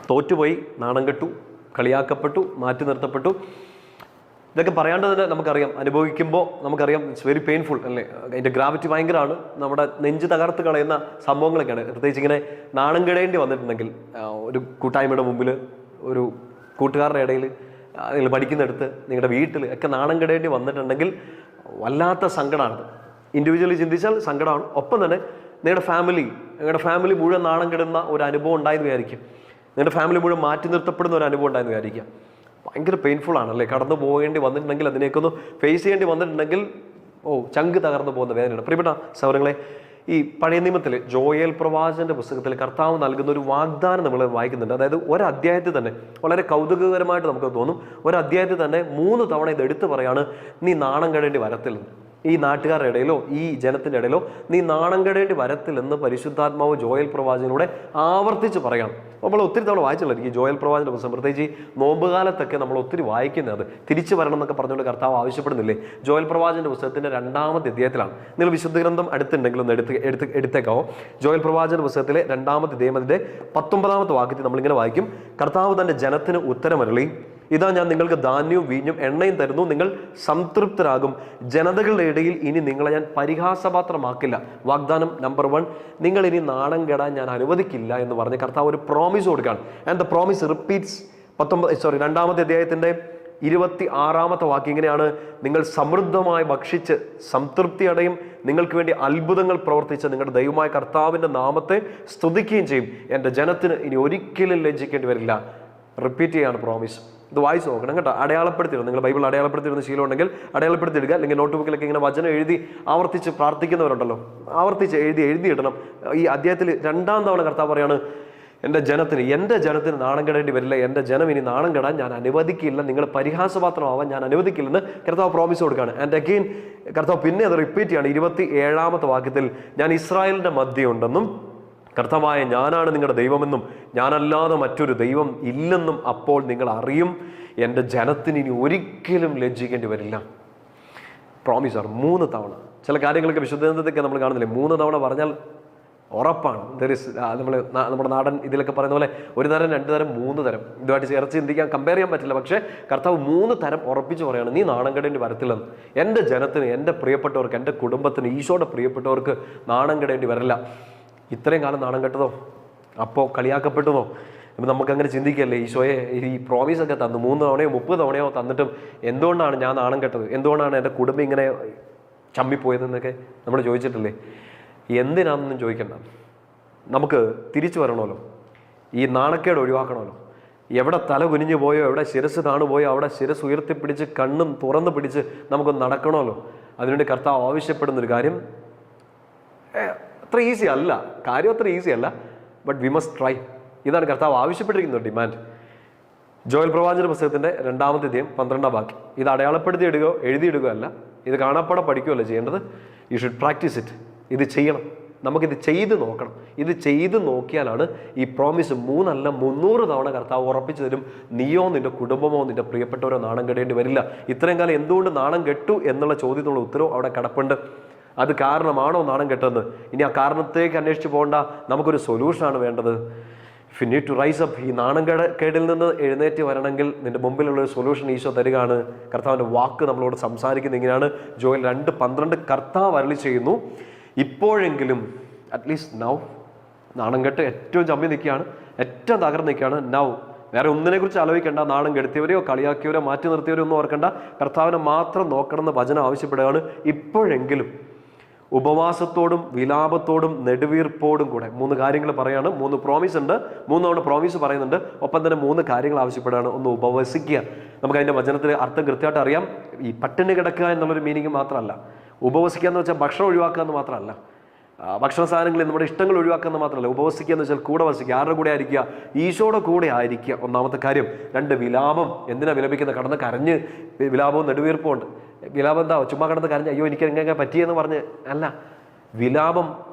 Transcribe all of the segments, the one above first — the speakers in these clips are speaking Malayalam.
തോറ്റുപോയി, നാണം കെട്ടു, കളിയാക്കപ്പെട്ടു, മാറ്റി നിർത്തപ്പെട്ടു. ഇതൊക്കെ പറയാണ്ട് തന്നെ നമുക്കറിയാം, അനുഭവിക്കുമ്പോൾ നമുക്കറിയാം ഇറ്റ്സ് വെരി പെയിൻഫുൾ അല്ലേ. അതിൻ്റെ ഗ്രാവിറ്റി ഭയങ്കരമാണ്, നമ്മുടെ നെഞ്ച് തകർത്ത് കളയുന്ന സംഭവങ്ങളൊക്കെയാണ്. പ്രത്യേകിച്ച് ഇങ്ങനെ നാണം കെടേണ്ടി വന്നിട്ടുണ്ടെങ്കിൽ, ഒരു കൂട്ടായ്മയുടെ മുമ്പിൽ, ഒരു കൂട്ടുകാരുടെ ഇടയിൽ, നിങ്ങൾ പഠിക്കുന്നിടത്ത്, നിങ്ങളുടെ വീട്ടിൽ ഒക്കെ നാണം കെടേണ്ടി വന്നിട്ടുണ്ടെങ്കിൽ വല്ലാത്ത സങ്കടമാണത്. ഇൻഡിവിജ്വലി ചിന്തിച്ചാൽ സങ്കടമാണ്. ഒപ്പം തന്നെ നിങ്ങളുടെ ഫാമിലി മുഴുവൻ നാണം കെടുന്ന ഒരു അനുഭവം ഉണ്ടായെന്ന് വിചാരിക്കും. നിങ്ങളുടെ ഫാമിലി മുഴുവൻ മാറ്റി നിർത്തപ്പെടുന്ന ഒരു അനുഭവം ഉണ്ടായെന്ന് വിചാരിക്കുക. ഭയങ്കര പെയിൻഫുൾ ആണല്ലേ. കടന്നു പോകേണ്ടി വന്നിട്ടുണ്ടെങ്കിൽ, അതിനെയൊക്കെ ഒന്ന് ഫേസ് ചെയ്യേണ്ടി വന്നിട്ടുണ്ടെങ്കിൽ ചങ്ക് തകർന്നു പോകുന്ന വേദനയാണ്. പ്രിയപ്പെട്ട സഹോദരങ്ങളെ, ഈ പഴയ നിയമത്തിൽ ജോയേൽ പ്രവാചകന്റെ പുസ്തകത്തിൽ കർത്താവ് നൽകുന്ന ഒരു വാഗ്ദാനം നമ്മൾ വായിക്കുന്നുണ്ട്. അതായത് ഒരധ്യായത്തിൽ തന്നെ വളരെ കൗതുകകരമായിട്ട് നമുക്ക് തോന്നും. ഒരധ്യായത്തിൽ തന്നെ 3 തവണ ഇത് എടുത്തു പറയാണ്, നീ നാണം കെടേണ്ടി വരത്തില്ല. ഈ നാട്ടുകാരുടെ ഇടയിലോ ഈ ജനത്തിൻ്റെ ഇടയിലോ നീ നാണം കെടേണ്ടി വരത്തില്ലെന്ന് പരിശുദ്ധാത്മാവ് ജോയേൽ പ്രവാചകനോടെ ആവർത്തിച്ച് പറയണം. നമ്മൾ ഒത്തിരി തവണ വായിച്ചുള്ളൂ ഈ ജോയേൽ പ്രവാചകന്റെ പുസ്തകം. പ്രത്യേകിച്ച് ഈ നോമ്പുകാലത്തൊക്കെ നമ്മൾ ഒത്തിരി വായിക്കുന്നത് അത് തിരിച്ചു വരണം എന്നൊക്കെ പറഞ്ഞുകൊണ്ട് കർത്താവ് ആവശ്യപ്പെടുന്നില്ലേ. ജോയേൽ പ്രവാചകന്റെ പുസ്തകത്തിന്റെ 2-ാമത്തെ അധ്യായത്തിലാണ്. നിങ്ങൾ വിശുദ്ധ ഗ്രന്ഥം അടുത്തുണ്ടെങ്കിൽ ഒന്ന് എടുത്തേക്കാവോ. ജോയേൽ പ്രവാചകന്റെ പുസ്തകത്തിലെ 2-ാമത്തെ അധ്യായം അതിന്റെ 19-ാമത്തെ വാക്യത്തിൽ നമ്മളിങ്ങനെ വായിക്കും, കർത്താവ് തന്റെ ജനത്തിന് ഉത്തരമരുളി, ഇതാ ഞാൻ നിങ്ങൾക്ക് ധാന്യവും വീഞ്ഞും എണ്ണയും തരുന്നു, നിങ്ങൾ സംതൃപ്തരാകും. ജനതകളുടെ ഇടയിൽ ഇനി നിങ്ങളെ ഞാൻ പരിഹാസപാത്രമാക്കില്ല. വാഗ്ദാനം നമ്പർ 1, നിങ്ങൾ ഇനി നാണം കെടാൻ ഞാൻ അനുവദിക്കില്ല എന്ന് പറഞ്ഞ് കർത്താവ് ഒരു പ്രോമിസ് കൊടുക്കുകയാണ്. ആൻഡ് ദ പ്രോമിസ് റിപ്പീറ്റ്സ് 2-ാമത്തെ അധ്യായത്തിന്റെ 26-ാമത്തെ വാക്യം ഇങ്ങനെയാണ്, നിങ്ങൾ സമൃദ്ധമായി ഭക്ഷിച്ച് സംതൃപ്തി അടയും, നിങ്ങൾക്ക് വേണ്ടി അത്ഭുതങ്ങൾ പ്രവർത്തിച്ച് നിങ്ങളുടെ ദൈവമായ കർത്താവിൻ്റെ നാമത്തെ സ്തുതിക്കുകയും ചെയ്യും. എൻ്റെ ജനത്തിന് ഇനി ഒരിക്കലും ലജ്ജിക്കേണ്ടി വരില്ല. റിപ്പീറ്റ് ചെയ്യാണ് പ്രോമിസ്. ഇത് വായിച്ച് നോക്കണം കേട്ടോ. അടയാളപ്പെടുത്തിയിടും. നിങ്ങൾ ബൈബിൾ അടയാളപ്പെടുത്തിയിരുന്ന ശീലം ഉണ്ടെങ്കിൽ അടയാളപ്പെടുത്തിയിടുക. അല്ലെങ്കിൽ നോട്ട് ബുക്കിലൊക്കെ ഇങ്ങനെ വചനം എഴുതി ആവർത്തിച്ച് പ്രാർത്ഥിക്കുന്നവരുണ്ടല്ലോ, ആവർത്തിച്ച് എഴുതിയിടണം. ഈ അധ്യായത്തിൽ 2-ാം തവണ കർത്താവ് പറയാണ്, എൻ്റെ ജനത്തിന് നാണം കെടേണ്ടി വരില്ല, എൻ്റെ ജനം ഇനി നാണം കെടാൻ ഞാൻ അനുവദിക്കില്ല, നിങ്ങൾ പരിഹാസപാത്രമാവാൻ ഞാൻ അനുവദിക്കില്ലെന്ന് കർത്താവ് പ്രോമിസ് കൊടുക്കുകയാണ്. ആൻഡ് അഗെയിൻ കർത്താവ് പിന്നെ അത് റിപ്പീറ്റ് ചെയ്യാണ് 27-ാമത്തെ വാക്യത്തിൽ, ഞാൻ ഇസ്രായേലിൻ്റെ മധ്യേ ഉണ്ടെന്നും കർത്താവായ ഞാനാണ് നിങ്ങളുടെ ദൈവമെന്നും ഞാനല്ലാതെ മറ്റൊരു ദൈവം ഇല്ലെന്നും അപ്പോൾ നിങ്ങൾ അറിയും. എൻ്റെ ജനത്തിന് ഇനി ഒരിക്കലും ലജ്ജിക്കേണ്ടി വരില്ല. പ്രോമിസാണ് 3 തവണ. ചില കാര്യങ്ങളൊക്കെ വിശുദ്ധീകരണത്തൊക്കെ നമ്മൾ കാണുന്നില്ലേ, 3 തവണ പറഞ്ഞാൽ ഉറപ്പാണ്. നമ്മുടെ നാടൻ ഇതിലൊക്കെ പറയുന്ന പോലെ 1 തരം 2 തരം 3 തരം ഇതുമായിട്ട് ചേർത്ത് ചിന്തിക്കാൻ കമ്പയർ ചെയ്യാൻ പറ്റില്ല. പക്ഷേ കർത്താവ് 3 തരം ഉറപ്പിച്ച് പറയുകയാണ്, നീ നാണം കെടേണ്ടി വരത്തില്ലെന്ന്. എൻ്റെ ജനത്തിന്, എൻ്റെ പ്രിയപ്പെട്ടവർക്ക്, എൻ്റെ കുടുംബത്തിന്, ഈശോയുടെ പ്രിയപ്പെട്ടവർക്ക് നാണം കെടേണ്ടി വരില്ല. ഇത്രയും കാലം നാണം കെട്ടതോ, അപ്പോൾ കളിയാക്കപ്പെട്ടതോ, അപ്പം നമുക്കങ്ങനെ ചിന്തിക്കല്ലേ, ഈശോയെ ഈ പ്രോമിസൊക്കെ തന്നു 3 തവണയോ 30 തവണയോ തന്നിട്ടും എന്തുകൊണ്ടാണ് ഞാൻ നാണം കെട്ടത്, എന്തുകൊണ്ടാണ് എൻ്റെ കുടുംബം ഇങ്ങനെ ചമ്മിപ്പോയതെന്നൊക്കെ നമ്മൾ ചോദിച്ചിട്ടില്ലേ? എന്തിനാണെന്നും ചോദിക്കണ്ട. നമുക്ക് തിരിച്ചു വരണമല്ലോ, ഈ നാണക്കേട് ഒഴിവാക്കണമല്ലോ. എവിടെ തല കുനിഞ്ഞു പോയോ, എവിടെ ശിരസ് താണുപോയോ അവിടെ ശിരസ് ഉയർത്തിപ്പിടിച്ച് കണ്ണും തുറന്ന് പിടിച്ച് നമുക്കൊന്ന് നടക്കണമല്ലോ. അതിനുവേണ്ടി കർത്താവ് ആവശ്യപ്പെടുന്നൊരു കാര്യം അത്ര ഈസി അല്ല, കാര്യം അത്ര ഈസി അല്ല, ബട്ട് വി മസ്റ്റ് ട്രൈ. ഇതാണ് കർത്താവ് ആവശ്യപ്പെട്ടിരിക്കുന്ന ഡിമാൻഡ്. ജോയൽ പ്രവാചകന്റെ പുസ്തകത്തിന്റെ 2-ാമത്തെ അധ്യായം 12-ാം വാക്യം. ഇത് അടയാളപ്പെടുത്തി ഇടുകയോ എഴുതിയിടുകയോ അല്ല, ഇത് കാണാപ്പാടെ പഠിക്കുകയല്ല ചെയ്യേണ്ടത്. You should practice it. ഇത് ചെയ്യണം. നമുക്കിത് ചെയ്ത് നോക്കണം. ഇത് ചെയ്ത് നോക്കിയാലാണ് ഈ പ്രോമിസ് 3 അല്ല 300 തവണ കർത്താവ് ഉറപ്പിച്ചു തരും, നീയോ നിന്റെ കുടുംബമോ നിന്റെ പ്രിയപ്പെട്ടവരോ നാണം കെടേണ്ടി വരില്ല. ഇത്രയും കാലം എന്തുകൊണ്ട് നാണം കെട്ടു എന്നുള്ള ചോദ്യത്തിനുള്ള ഉത്തരവും അവിടെ കിടപ്പുണ്ട്. അത് കാരണമാണോ നാണം കെട്ടെന്ന്? ഇനി ആ കാരണത്തേക്ക് അന്വേഷിച്ച് പോകണ്ട, നമുക്കൊരു സൊല്യൂഷനാണ് വേണ്ടത്. If you need to rise up, ഈ നാണം കേടിൽ നിന്ന് എഴുന്നേറ്റ് വരണമെങ്കിൽ നിന്റെ മുമ്പിലുള്ളൊരു സൊല്യൂഷൻ ഈശോ തരികയാണ്. കർത്താവിൻ്റെ വാക്ക് നമ്മളോട് സംസാരിക്കുന്നത് ഇങ്ങനെയാണ്. ജോയൽ 2:12 കർത്താവ് അരുളി ചെയ്യുന്നു, ഇപ്പോഴെങ്കിലും അറ്റ്ലീസ്റ്റ് നൗ. നാണം കെട്ട് ഏറ്റവും ചമ്മി നിൽക്കുകയാണ്, ഏറ്റവും തകർന്ന് നിൽക്കുകയാണ്. നൗ വേറെ ഒന്നിനെക്കുറിച്ച് ആലോചിക്കേണ്ട. നാണം കെടുത്തിയവരെയോ കളിയാക്കിയവരോ മാറ്റി നിർത്തിയവരോ ഒന്നും ഓർക്കേണ്ട. കർത്താവിനെ മാത്രം നോക്കണമെന്ന് വചനം ആവശ്യപ്പെടുകയാണ്. ഇപ്പോഴെങ്കിലും ഉപവാസത്തോടും വിലാപത്തോടും നെടുവീർപ്പോടും കൂടെ 3 കാര്യങ്ങൾ പറയാണ്. 3 പ്രോമിസ് ഉണ്ട്, 3 തവണ പ്രോമിസ് പറയുന്നുണ്ട്. ഒപ്പം തന്നെ 3 കാര്യങ്ങൾ ആവശ്യപ്പെടുകയാണ്. ഒന്ന് ഉപവസിക്കുക. നമുക്ക് അതിൻ്റെ വചനത്തിലെ അർത്ഥം കൃത്യമായിട്ട് അറിയാം. ഈ പട്ടിണി കിടക്കുക എന്നുള്ളൊരു മീനിങ് മാത്രമല്ല. ഉപവസിക്കുക എന്ന് വെച്ചാൽ ഭക്ഷണം ഒഴിവാക്കുക എന്ന് മാത്രമല്ല, ഭക്ഷണ സാധനങ്ങളിൽ നമ്മുടെ ഇഷ്ടങ്ങൾ ഒഴിവാക്കുക എന്ന് മാത്രമല്ല. ഉപവസിക്കുക എന്ന് വെച്ചാൽ കൂടെ വസിക്കുക. ആരുടെ കൂടെ ആയിരിക്കുക? ഈശോയുടെ കൂടെ ആയിരിക്കുക, ഒന്നാമത്തെ കാര്യം. 2 വിലാപം. എന്തിനാ വിലപിക്കുന്നത്? കടന്ന് കരഞ്ഞ് വിലാപവും നെടുവീർപ്പും ഉണ്ട്. വിലാപം എന്താ? ചുമ്മാ കടന്ന് കരഞ്ഞ് അയ്യോ എനിക്ക് എങ്ങനെ പറ്റിയെന്ന് പറഞ്ഞ് അല്ല. വിലാപം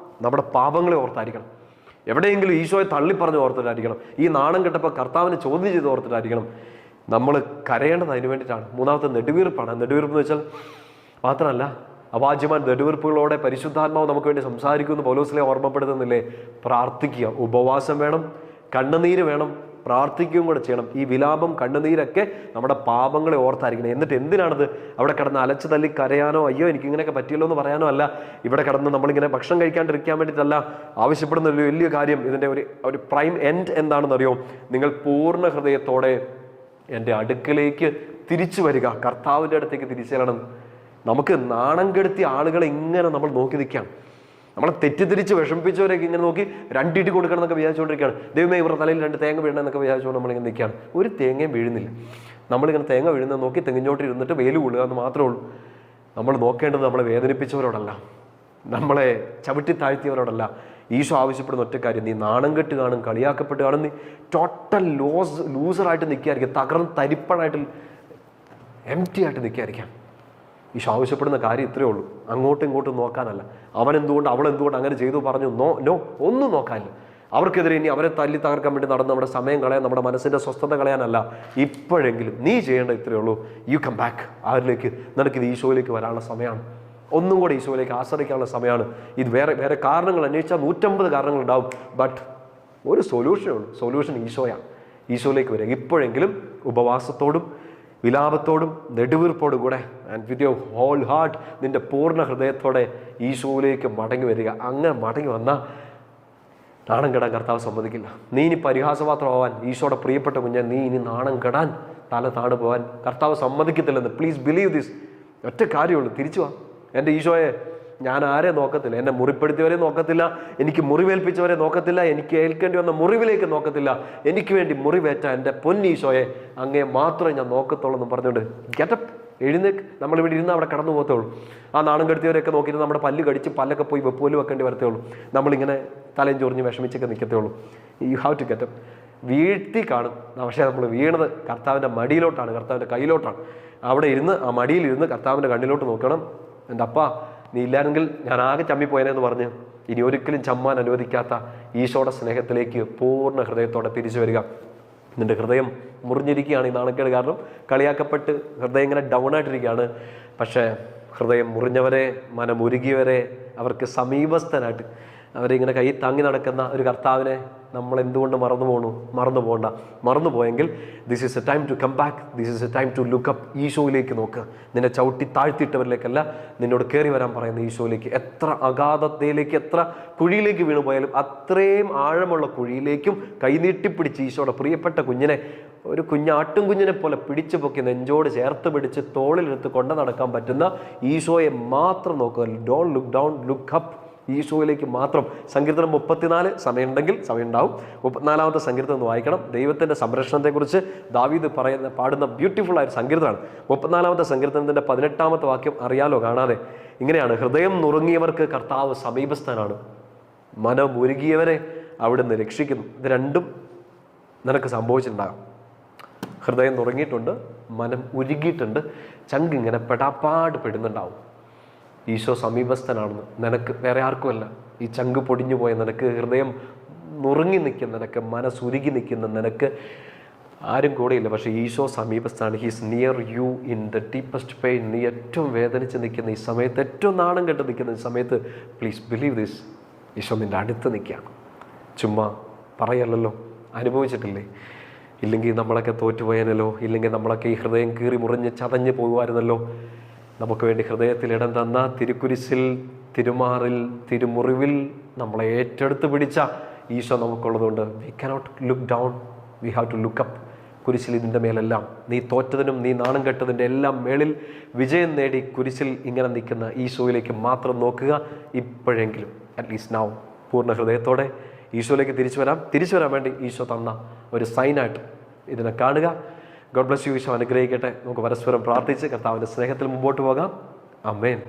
നമ്മുടെ പാപങ്ങളെ ഓർത്തായിരിക്കണം. എവിടെയെങ്കിലും ഈശോയെ തള്ളിപ്പറഞ്ഞ് ഓർത്തിട്ടായിരിക്കണം. ഈ നാണം കെട്ടപ്പോൾ കർത്താവിനെ ചോദ്യം ചെയ്ത് ഓർത്തിട്ടായിരിക്കണം. നമ്മൾ കരയേണ്ടത് അതിന് വേണ്ടിയിട്ടാണ്. 3ാമത്തെ നെടുവീർപ്പാണ്. നെടുവീർപ്പ് എന്ന് വെച്ചാൽ മാത്രമല്ല, അവാജ്യമായ നെടുവീർപ്പുകളോടെ പരിശുദ്ധാത്മാവ് നമുക്ക് വേണ്ടി സംസാരിക്കുമെന്ന് പൗലോസിലെ ഓർമ്മപ്പെടുത്തുന്നില്ലേ? പ്രാർത്ഥിക്കുക. ഉപവാസം വേണം, കണ്ണുനീര് വേണം, പ്രാർത്ഥിക്കുകയും കൂടെ ചെയ്യണം. ഈ വിലാപം കണ്ണുനീരൊക്കെ നമ്മുടെ പാപങ്ങളെ ഓർത്തായിരിക്കണം. എന്നിട്ട് എന്തിനാണത് അവിടെ കിടന്ന് അലച്ചു തല്ലി കരയാനോ അയ്യോ എനിക്ക് ഇങ്ങനെയൊക്കെ പറ്റിയല്ലോ എന്ന് പറയാനോ അല്ല. ഇവിടെ കിടന്ന് നമ്മളിങ്ങനെ ഭക്ഷണം കഴിക്കാണ്ടിരിക്കാൻ വേണ്ടിയിട്ടല്ല ആവശ്യപ്പെടുന്ന ഒരു വലിയ കാര്യം. ഇതിൻ്റെ ഒരു പ്രൈം എൻഡ് എന്താണെന്ന് അറിയോ? നിങ്ങൾ പൂർണ്ണ ഹൃദയത്തോടെ എൻ്റെ അടുക്കലേക്ക് തിരിച്ചു വരിക, കർത്താവിൻ്റെ അടുത്തേക്ക് തിരിച്ചു ചെല്ലണം. നമുക്ക് നാണം കെടുത്തിയ ആളുകളെ ഇങ്ങനെ നമ്മൾ നോക്കി നിൽക്കുകയാണ്. നമ്മളെ തെറ്റിദ്ധരിച്ച് വിഷമിപ്പിച്ചവരൊക്കെ ഇങ്ങനെ നോക്കി രണ്ടിട്ട് കൊടുക്കണം എന്നൊക്കെ വിചാരിച്ചുകൊണ്ടിരിക്കുകയാണ്. ദൈവമേ ഇവരുടെ തലയിൽ 2 തേങ്ങ വീഴണം എന്നൊക്കെ വിചാരിച്ചുകൊണ്ട് നമ്മളിങ്ങനെ നിൽക്കുകയാണ്. ഒരു തേങ്ങയും വീഴുന്നില്ല. നമ്മളിങ്ങനെ തേങ്ങ വീഴുന്നത് നോക്കി തെങ്ങിഞ്ഞോട്ട് ഇരുന്നിട്ട് വെയിൽ കൊള്ളുക എന്ന് മാത്രമേ ഉള്ളൂ. നമ്മൾ നോക്കേണ്ടത് നമ്മളെ വേദനിപ്പിച്ചവരോടല്ല, നമ്മളെ ചവിട്ടി താഴ്ത്തിയവരോടല്ല. ഈശോ ആവശ്യപ്പെടുന്ന ഒറ്റ കാര്യം, നീ നാണം കെട്ട് കാണും, കളിയാക്കപ്പെട്ട് കാണും, നീ ടോട്ടൽ ലൂസറായിട്ട് നിൽക്കാതിരിക്കുക, തകർന്ന് തരിപ്പണായിട്ട് എംപ്റ്റി ആയിട്ട് നിൽക്കാതിരിക്കാം. ഈശോ ആവശ്യപ്പെടുന്ന കാര്യം ഇത്രയേ ഉള്ളൂ. അങ്ങോട്ടും ഇങ്ങോട്ടും നോക്കാനല്ല. അവനെന്തുകൊണ്ട് അവളെന്തുകൊണ്ട് അങ്ങനെ ചെയ്തു പറഞ്ഞു നോ ഒന്നും നോക്കാനില്ല. അവർക്കെതിരെ ഇനി അവരെ തല്ലി തകർക്കാൻ വേണ്ടി നടന്ന് നമ്മുടെ സമയം കളയാൻ, നമ്മുടെ മനസ്സിൻ്റെ സ്വസ്ഥത കളയാനല്ല. ഇപ്പോഴെങ്കിലും നീ ചെയ്യേണ്ട ഇത്രയേ ഉള്ളൂ. You come back. ആരിലേക്ക്? നിനക്കിത് ഈശോയിലേക്ക് വരാനുള്ള സമയമാണ്. ഒന്നും കൂടെ ഈശോയിലേക്ക് ആശ്രയിക്കാനുള്ള സമയമാണ്. ഇത് വേറെ കാരണങ്ങൾ അന്വേഷിച്ചാൽ 150 കാരണങ്ങളുണ്ടാവും. ബട്ട് ഒരു സൊല്യൂഷനേ ഉള്ളൂ. സൊല്യൂഷൻ ഈശോയാണ്. ഈശോയിലേക്ക് വരിക. ഇപ്പോഴെങ്കിലും ഉപവാസത്തോടും വിലാപത്തോടും നെടുവീർപ്പോടും കൂടെ and with your whole heart, നിന്റെ പൂർണ്ണ ഹൃദയത്തോടെ ഈശോയിലേക്ക് മടങ്ങി വരിക. അങ്ങനെ മടങ്ങി വന്നാൽ നാണം കെടാൻ കർത്താവ് സമ്മതിക്കില്ല. നീ ഇനി പരിഹാസപാത്രമാവാൻ, ഈശോയുടെ പ്രിയപ്പെട്ട കുഞ്ഞെ, നീ ഇനി നാണം കെടാൻ, തല താട് പോകാൻ കർത്താവ് സമ്മതിക്കത്തില്ലെന്ന്. Please believe this. ഒറ്റ കാര്യമുള്ളൂ, തിരിച്ചു വാ. എൻ്റെ ഈശോയെ, ഞാൻ ആരെ നോക്കത്തില്ല, എന്നെ മുറിപ്പെടുത്തിയവരെ നോക്കത്തില്ല, എനിക്ക് മുറിവേൽപ്പിച്ചവരെ നോക്കത്തില്ല, എനിക്ക് ഏൽക്കേണ്ടി വന്ന മുറിവിലേക്ക് നോക്കത്തില്ല, എനിക്ക് വേണ്ടി മുറിവേറ്റ എൻ്റെ പൊന്നീശോയെ അങ്ങേ മാത്രമേ ഞാൻ നോക്കത്തുള്ളൂ എന്ന് പറഞ്ഞുകൊണ്ട് ഗെറ്റപ്പ്, എഴുന്നേക്ക്. നമ്മളിവിടെ ഇരുന്ന് അവിടെ കടന്നു പോകത്തുള്ളൂ. ആ നാണം കെടുത്തിയവരെയൊക്കെ നോക്കിയിട്ട് നമ്മുടെ പല്ല് കടിച്ച് പല്ലൊക്കെ പോയി വെപ്പോലും വെക്കേണ്ടി വരത്തേ ഉള്ളൂ. നമ്മളിങ്ങനെ തലയും ചൊറിഞ്ഞ് വിഷമിച്ചൊക്കെ നിൽക്കത്തേ ഉള്ളൂ. You have to get up. വീഴ്ത്തി കാണും, പക്ഷേ നമ്മൾ വീണത് കർത്താവിൻ്റെ മടിയിലോട്ടാണ്, കർത്താവിൻ്റെ കയ്യിലോട്ടാണ്. അവിടെ ഇരുന്ന് ആ മടിയിലിരുന്ന് കർത്താവിൻ്റെ കണ്ണിലോട്ട് നോക്കണം. എൻ്റെ അപ്പ, നീ ഇല്ലായെങ്കിൽ ഞാൻ ആകെ ചമ്മിപ്പോയനെന്ന് പറഞ്ഞ് ഇനി ഒരിക്കലും ചമ്മാൻ അനുവദിക്കാത്ത ഈശോയുടെ സ്നേഹത്തിലേക്ക് പൂർണ്ണ ഹൃദയത്തോടെ തിരിച്ചു വരിക. നിൻ്റെ ഹൃദയം മുറിഞ്ഞിരിക്കുകയാണ് ഈ നാണക്കേട് കാരണം. കളിയാക്കപ്പെട്ട് ഹൃദയം ഇങ്ങനെ ഡൗൺ ആയിട്ടിരിക്കുകയാണ്. പക്ഷേ ഹൃദയം മുറിഞ്ഞവരെ, മനമുരുകിയവരെ, അവർക്ക് സമീപസ്ഥനായിട്ട് അവരെ ഇങ്ങനെ കൈ താങ്ങി നടക്കുന്ന ഒരു കർത്താവിനെ നമ്മൾ എന്തുകൊണ്ട് മറന്നു പോകണ്ട. മറന്നു പോയെങ്കിൽ this is a time to come back. This is a time to look up. ഈശോയിലേക്ക് നോക്കുക. നിന്നെ ചവിട്ടി താഴ്ത്തിയിട്ടവരിലേക്കല്ല, നിന്നോട് കയറി വരാൻ പറയുന്ന ഈശോയിലേക്ക്. എത്ര അഗാധതയിലേക്ക്, എത്ര കുഴിയിലേക്ക് വീണു പോയാലും അത്രയും ആഴമുള്ള കുഴിയിലേക്കും കൈനീട്ടിപ്പിടിച്ച് ഈശോയുടെ പ്രിയപ്പെട്ട കുഞ്ഞിനെ, ഒരു ആട്ടും കുഞ്ഞിനെ പോലെ പിടിച്ചു പൊക്കി നെഞ്ചോട് ചേർത്ത് പിടിച്ച് തോളിലെടുത്ത് കൊണ്ടു നടക്കാൻ പറ്റുന്ന ഈശോയെ മാത്രം നോക്കുക. Don't look down, look up. ഈശോയിലേക്ക് മാത്രം. സങ്കീർത്തനം 34, സമയമുണ്ടെങ്കിൽ സമയമുണ്ടാവും, 34-ാമത്തെ സങ്കീർത്തനം ഒന്ന് വായിക്കണം. ദൈവത്തിൻ്റെ സംരക്ഷണത്തെക്കുറിച്ച് ദാവീദ് പാടുന്ന ബ്യൂട്ടിഫുൾ ആയ സങ്കീർത്തനമാണ്. 34-ാമത്തെ സങ്കീർത്തനത്തിൻ്റെ 18-ാമത്തെ വാക്യം അറിയാലോ കാണാതെ. ഇങ്ങനെയാണ്: ഹൃദയം നുറുങ്ങിയവർക്ക് കർത്താവ് സമീപസ്ഥനാണ്, മനമുരുകിയവരെ അവിടുന്ന് രക്ഷിക്കുന്നു. ഇത് രണ്ടും നിനക്ക് സംഭവിച്ചിട്ടുണ്ടാകും. ഹൃദയം നുറുങ്ങിയിട്ടുണ്ട്, മനം ഉരുകിയിട്ടുണ്ട്, ചങ്ക് ഇങ്ങനെ പെടാപ്പാട് പെടുന്നുണ്ടാവും. ഈശോ സമീപസ്ഥനാണെന്ന് നിനക്ക്, വേറെ ആർക്കുമല്ല. ഈ ചങ്ക് പൊടിഞ്ഞു പോയ നിനക്ക്, ഹൃദയം നുറുങ്ങി നിൽക്കുന്ന നിനക്ക്, മനസ്സുരുകി നിൽക്കുന്ന നിനക്ക് ആരും കൂടെയില്ല. പക്ഷേ ഈശോ സമീപസ്ഥാണ്. He's near you in the deepest pain. നീ ഏറ്റവും വേദനിച്ച് നിൽക്കുന്ന ഈ സമയത്ത്, ഏറ്റവും നാണം കെട്ട് നിൽക്കുന്ന ഈ സമയത്ത്, പ്ലീസ് ബിലീവ് ദിസ്, ഈശോ നിൻ്റെ അടുത്ത് നിൽക്കുകയാണ്. ചുമ്മാ പറയല്ലോ, അനുഭവിച്ചിട്ടില്ലേ? ഇല്ലെങ്കിൽ നമ്മളൊക്കെ തോറ്റുപോയാനല്ലോ, ഇല്ലെങ്കിൽ നമ്മളൊക്കെ ഈ ഹൃദയം കീറി മുറിഞ്ഞ് ചതഞ്ഞ് പോകുമായിരുന്നല്ലോ. നമുക്ക് വേണ്ടി ഹൃദയത്തിൽ ഇടം തന്ന, തിരുക്കുരിശിൽ, തിരുമാറിൽ, തിരുമുറിവിൽ നമ്മളെ ഏറ്റെടുത്ത് പിടിച്ച ഈശോ നമുക്കുള്ളതുകൊണ്ട് we cannot look down, we have to look up. കുരിശിൽ ഇതിൻ്റെ മേലെല്ലാം, നീ തോറ്റതിനും നീ നാണം കെട്ടതിൻ്റെ എല്ലാം മേളിൽ വിജയം നേടി കുരിശിൽ ഇങ്ങനെ നിൽക്കുന്ന ഈശോയിലേക്ക് മാത്രം നോക്കുക. ഇപ്പോഴെങ്കിലും അറ്റ്ലീസ്റ്റ് നൗ പൂർണ്ണ ഹൃദയത്തോടെ ഈശോയിലേക്ക് തിരിച്ചു വരാൻ വേണ്ടി ഈശോ തന്ന ഒരു സൈനായിട്ട് ഇതിനെ കാണുക. God bless you. ഈശോ അനുഗ്രഹിക്കട്ടെ. നമുക്ക് പരസ്പരം പ്രാർത്ഥിച്ച് കർത്താവിൻ്റെ സ്നേഹത്തിൽ മുമ്പോട്ട് പോകാം. ആമേൻ.